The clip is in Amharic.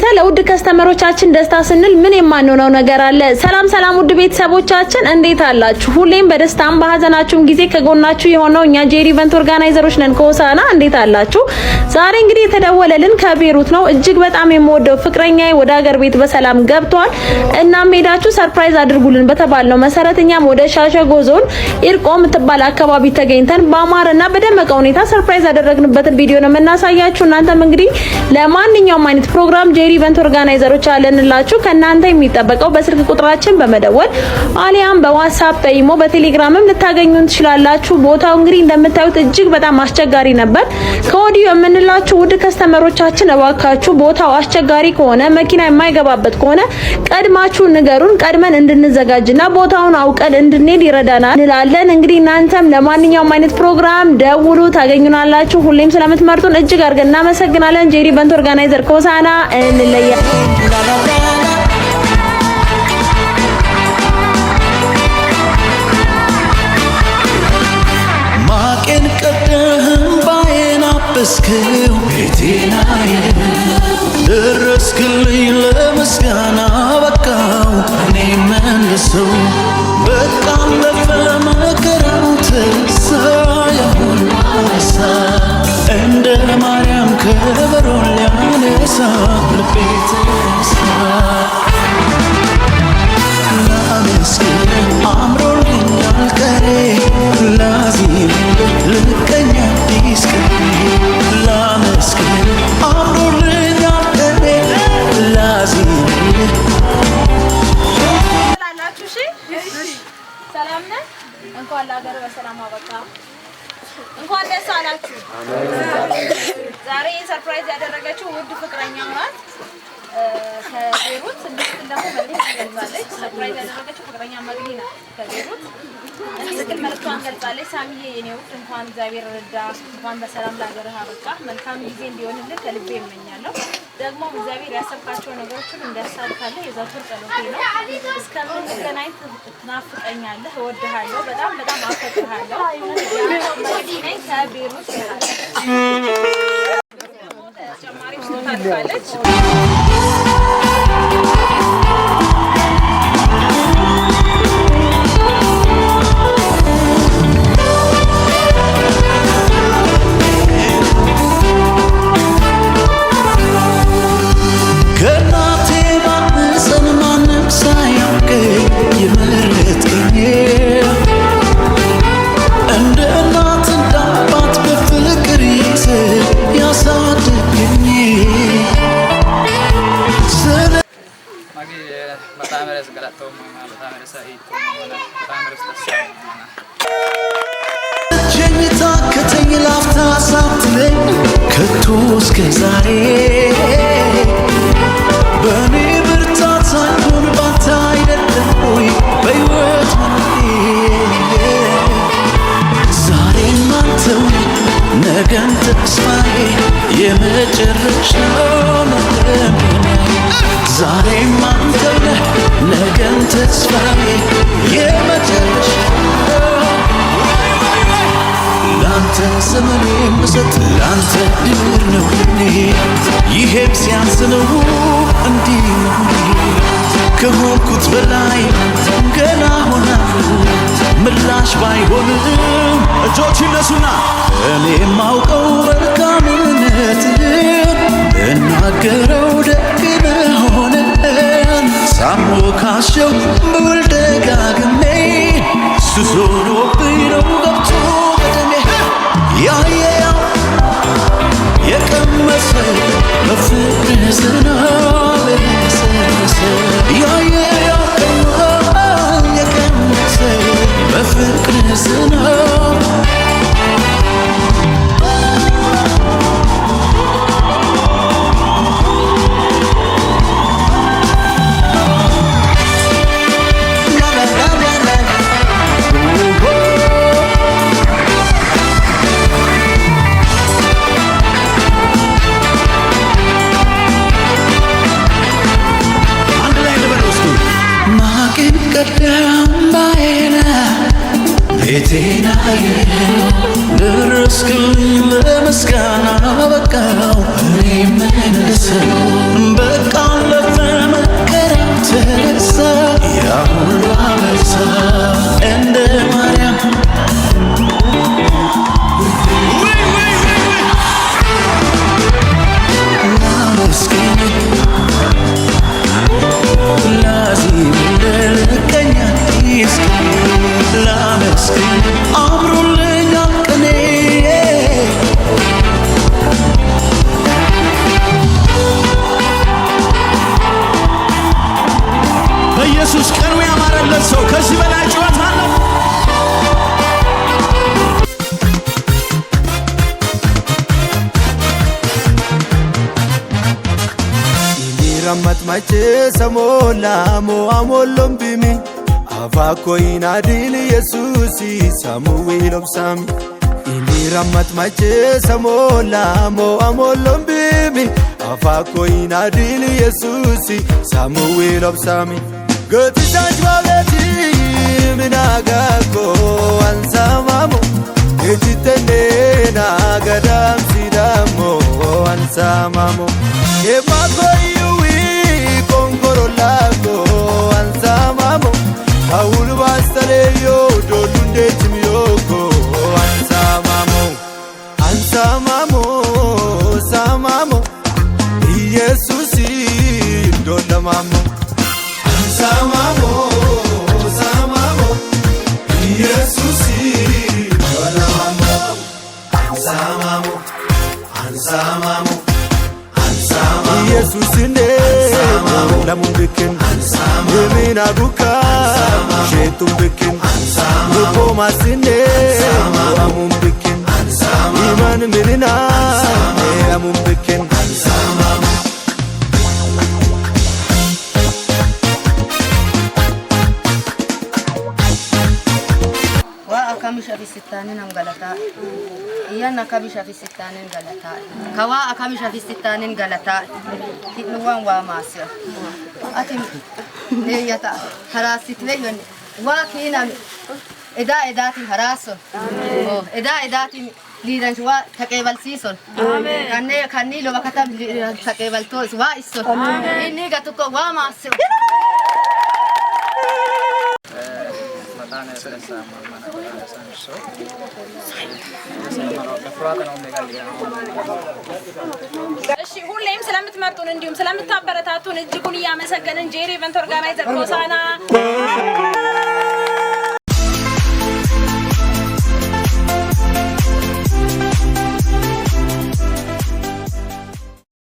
ለናንተ ለውድ ከስተመሮቻችን ደስታ ስንል ምን የማንሆነው ነገር አለ? ሰላም ውድ ቤተሰቦቻችን እንዴት አላችሁ? ሁሌም በደስታም በሐዘናችሁም ጊዜ ከጎናችሁ የሆነው እኛ ጄሪ ኢቨንት ኦርጋናይዘሮች ነን ከሆሳና። እንዴት አላችሁ? ዛሬ እንግዲህ የተደወለልን ከቤሩት ነው። እጅግ በጣም የምወደው ፍቅረኛዬ ወደ ሀገር ቤት በሰላም ገብቷል። እናም ሄዳችሁ ሰርፕራይዝ አድርጉልን በተባልነው መሰረት እኛም ወደ ሻሸጎ ዞን ኢርቆ የምትባል አካባቢ ተገኝተን በአማረና በደመቀ ሁኔታ ሰርፕራይዝ ያደረግንበትን ቪዲዮ ነው የምናሳያችሁ። እናንተም እንግዲህ ለማንኛውም አይነት ፕሮግራም ጄሪ ኢቨንት ኦርጋናይዘሮች አለንላችሁ። ከናንተ የሚጠበቀው በስልክ ቁጥራችን በመደወል አሊያም በዋትስአፕ በኢሞ በቴሌግራምም ልታገኙን ትችላላችሁ። ቦታው እንግዲህ እንደምታዩት እጅግ በጣም አስቸጋሪ ነበር። ከወዲሁ የምንላችሁ ውድ ከስተመሮቻችን እባካችሁ ቦታው አስቸጋሪ ከሆነ መኪና የማይገባበት ከሆነ ቀድማችሁ ንገሩን፣ ቀድመን እንድንዘጋጅና ቦታውን አውቀን እንድንሄድ ይረዳናል እንላለን። እንግዲህ እናንተም ለማንኛውም አይነት ፕሮግራም ደውሉ፣ ታገኙናላችሁ። ሁሌም ስለምትመርጡን እጅግ አድርገን እናመሰግናለን። ጄሪ ኢቨንት ኦርጋናይዘር ከሆሳና እንለያለን። ማቄን ቀደህም ባዬን አበስከው ቤቴና ደረስክልኝ ለምስጋና በቃው እኔ መልሰው በቃ አለፈ መከራው ተረሳ ያሁን አነሳ እንደ ማርያም ከበሮን ሊያነሳ ልቤ ተነሳ ላመስግን አምሮልኛል ቀኔ ላዚም ልቀኛ አዲስ ቀኔ ላመስግን አምሮልኛል ቀኔ ላዚም ሰላም ነህ? እንኳን ለሀገር በሰላም አበቃ። እንኳን ደስ አላችሁ። ዛሬ ሰርፕራይዝ ያደረገችው ውድ ፍቅረኛው ናት ከቤሩት። እንድትል ደግሞ መልእክት ገልጻለች። ሰርፕራይዝ ያደረገችው ፍቅረኛ መግዲ ናት ከቤሩት። እንድትል መልእክቷን ገልጻለች። ሳሚዬ የኔ ውድ እንኳን እግዚአብሔር ረዳ፣ እንኳን በሰላም ለሀገርህ አበቃ። መልካም ጊዜ እንዲሆንልህ ከልቤ እመኛለሁ። ደግሞ እግዚአብሔር ያሰብካቸው ነገሮችን እንዲያሳካልህ የዘወትር ጸሎቴ ነው። እስከምንገናኝ ትናፍቀኛለህ፣ እወድሃለሁ፣ በጣም አፈቅርሃለሁ። መግዲ ነኝ ከቤሩት። ተጨማሪ ታልፋለች። ከቶ እስከ ዛሬ በእኔ ብርታት ሳይሆን ባንተ አይደለም ሆይ በሕይወት ዛሬም አንተው ነገን ተስፋዬ የመጨረሻው መደምደሚያዬ ዛሬም አንተው ነገን ተስፋዬ የመጨረሻው ላንተ ዘመኔ ምሰጥ ላንተ ድር ነው እኔ ይሄም ሲያንስ ነው እንዲህ ነው ከሆንኩት በላይ ገና ሆናለሁ ምላሽ ባይሆንም እጆች ይነሱና እኔ የማውቀው መልካምነትህን እናገረው ደግ መሆንህን ሳሞካሸው ብውል ደጋግሜ ሱስ ሆኖብኝ ነው ገብቶ ያየው የቀመሰ በፍቅርህ ዝናብ የነሰነሰ ያየው የቀመሰ በፍቅርህ ዝናብ ramat mache samola mo amollom bimi afako inadil yesusi samuel obsami Ili ramat mache samola mo amollom bimi afako inadil yesusi samuel obsami Gati sajwabeti minagako ansamamo Ejitene na gadam sidamo ansamamo Emako yuwi kongoro lago ansamamo Aulu bastale yo dolunde timiyoko ansamamo Ansamamo samamo Yesusi dolamamo Ansamamo samamo Yesusi dolamamo Ansamamo Ansamamo Yesusine lamun bikin yemina buka shetum bikin rupo masine lamun bikin iman mirina lamun bikin wa akamisha visitani na mgalata Iyana kabisha fisitani galata. Kawa akamisha fisitani galata. Hitnuwan wa masya. Atim leyata harasit leyon. Wa kina edatim haraso. Oh edatim lidan wa takebal sison. Amen. Kanni lo wakata takebal tos wa iso. Inni gatuko wa masya. እሺ ሁሌም ስለምትመርጡን እንዲሁም ስለምታበረታቱን እጅጉን ያመሰገንን ጄሪ ኢቨንት ኦርጋናይዘር ሆሳና